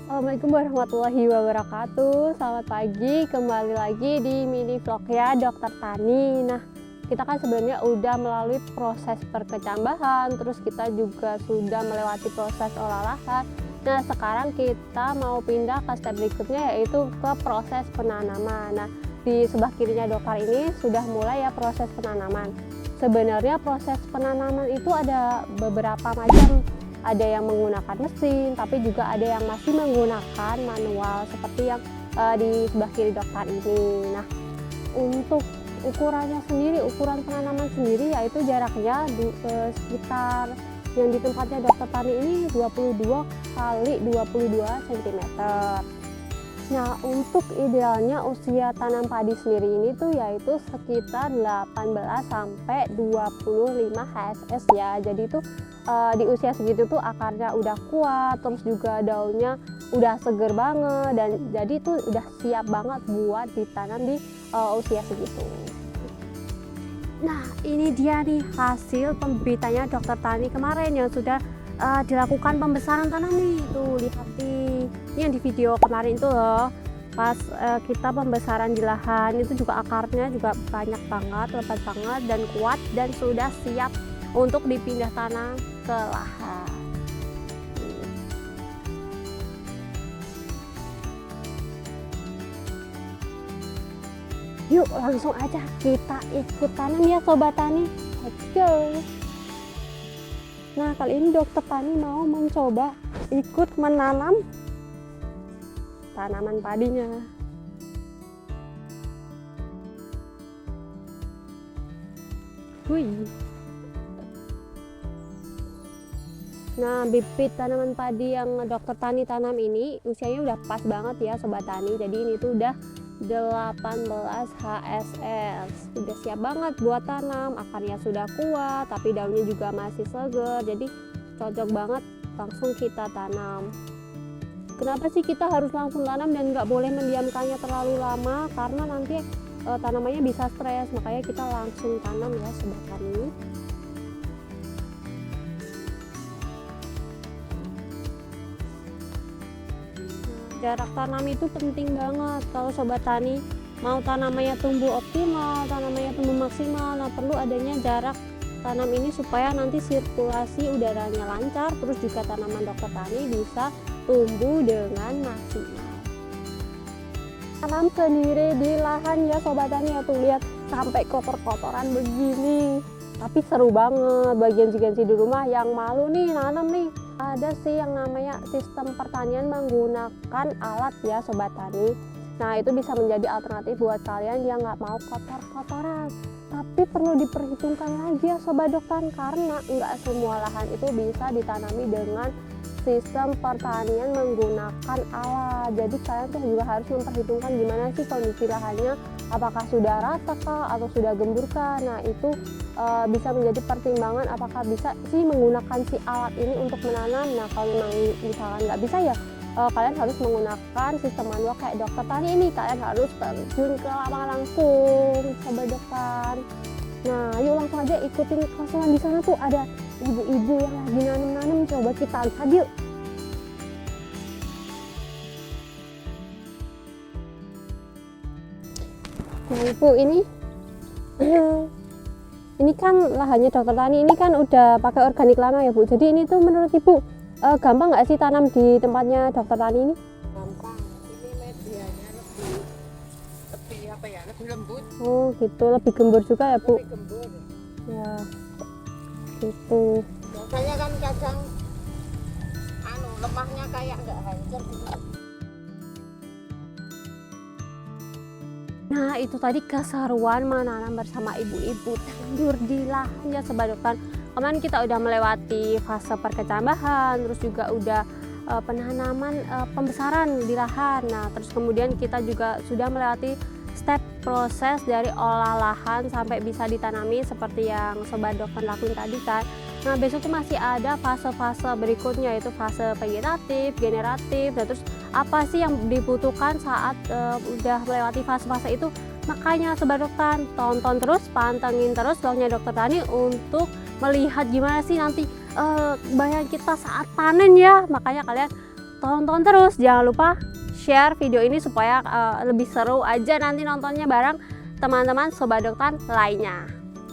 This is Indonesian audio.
Assalamualaikum warahmatullahi wabarakatuh. Selamat pagi, kembali lagi di mini vlognya Dokter Tani. Nah, kita kan sebenarnya udah melalui proses perkecambahan, terus kita juga sudah melewati proses olah lahan. Nah, sekarang kita mau pindah ke step berikutnya, yaitu ke proses penanaman. Nah, di sebelah kirinya dokter ini sudah mulai ya proses penanaman. Sebenarnya proses penanaman itu ada beberapa macam. Ada yang menggunakan mesin, tapi juga ada yang masih menggunakan manual seperti yang di sebelah kiri dokter ini. Nah, untuk ukurannya sendiri, ukuran penanaman sendiri yaitu jaraknya sekitar yang di tempatnya dokter Tani ini 22 kali 22 cm. Nah, untuk idealnya usia tanam padi sendiri ini tuh yaitu sekitar 18 sampai 25 HSS ya. Jadi itu di usia segitu tuh akarnya udah kuat, terus juga daunnya udah seger banget, dan jadi tuh udah siap banget buat ditanam di usia segitu. Nah, ini dia nih hasil pembibitannya dokter Tani kemarin yang sudah dilakukan pembesaran tanam nih. Tuh lihat nih, ini yang di video kemarin itu loh, pas kita pembesaran di lahan itu juga akarnya juga banyak banget, lebat banget dan kuat, dan sudah siap untuk dipindah tanam ke lahan. Yuk langsung aja kita ikut tanam ya Sobat Tani. Let's go. Nah, kali ini dokter Tani mau mencoba ikut menanam tanaman padinya. Wih. Nah, bibit tanaman padi yang dokter Tani tanam ini usianya udah pas banget ya Sobat Tani. Jadi ini tuh udah 18 HSS. Udah siap banget buat tanam, akarnya sudah kuat, tapi daunnya juga masih seger. Jadi cocok banget langsung kita tanam. Kenapa sih kita harus langsung tanam dan nggak boleh mendiamkannya terlalu lama? Karena nanti tanamannya bisa stres, makanya kita langsung tanam ya Sobat Tani. Jarak tanam itu penting banget kalau Sobat Tani mau tanamannya tumbuh optimal, tanamannya tumbuh maksimal. Nah, perlu adanya jarak tanam ini supaya nanti sirkulasi udaranya lancar, terus juga tanaman dokter Tani bisa tumbuh dengan maksimal. Tanam sendiri di lahan ya Sobat Tani ya, tuh lihat sampai kotor-kotoran begini. Tapi seru banget bagi gensi-gensi di rumah yang malu nih nanam nih. Ada sih yang namanya sistem pertanian menggunakan alat ya Sobat Tani. Nah, itu bisa menjadi alternatif buat kalian yang nggak mau kotor-kotoran. Tapi perlu diperhitungkan lagi ya Sobat Dokter, karena nggak semua lahan itu bisa ditanami dengan sistem pertanian menggunakan alat. Jadi kalian tuh juga harus memperhitungkan gimana sih kondisi lahannya, apakah sudah rata kah atau sudah gembur kah. Nah, itu bisa menjadi pertimbangan apakah bisa sih menggunakan si alat ini untuk menanam. Nah, kalau memang misalkan nggak bisa ya kalian harus menggunakan sistem manual kayak dokter Tani ini. Kalian harus terjun ke lapangan langsung Sobat Dokter. Nah, yuk langsung aja ikutin keseruan. Di sana tuh ada ibu-ibu yang lagi nanam-nanam, coba kita lihat yuk. Nah, Ibu ini kan lahannya dokter Tani ini kan udah pakai organik lama ya Bu. Jadi ini tuh menurut Ibu gampang nggak sih tanam di tempatnya dokter Tani ini? Gampang, ini medianya lebih apa ya, lebih lembut. Oh gitu, lebih gembur juga ya Bu? Lebih gembur. Ya gitu. Biasanya kan kadang lemahnya kayak nggak hancur gitu. Nah, itu tadi keseruan menanam bersama ibu-ibu tandur di lahan ya Sobat Dokter. Kemarin kita udah melewati fase perkecambahan, terus juga udah penanaman, pembesaran di lahan. Nah, terus kemudian kita juga sudah melewati step proses dari olah lahan sampai bisa ditanami seperti yang Sobat Dokter lakuin tadi kan. Nah, besok tuh masih ada fase-fase berikutnya, yaitu fase vegetatif, generatif, dan terus apa sih yang dibutuhkan saat udah melewati fase-fase itu. Makanya Sobat Dokter tonton terus, pantengin terus vlognya Dokter Tani untuk melihat gimana sih nanti bayang kita saat panen ya. Makanya kalian tonton terus, jangan lupa share video ini supaya lebih seru aja nanti nontonnya bareng teman-teman Sobat Dokter lainnya.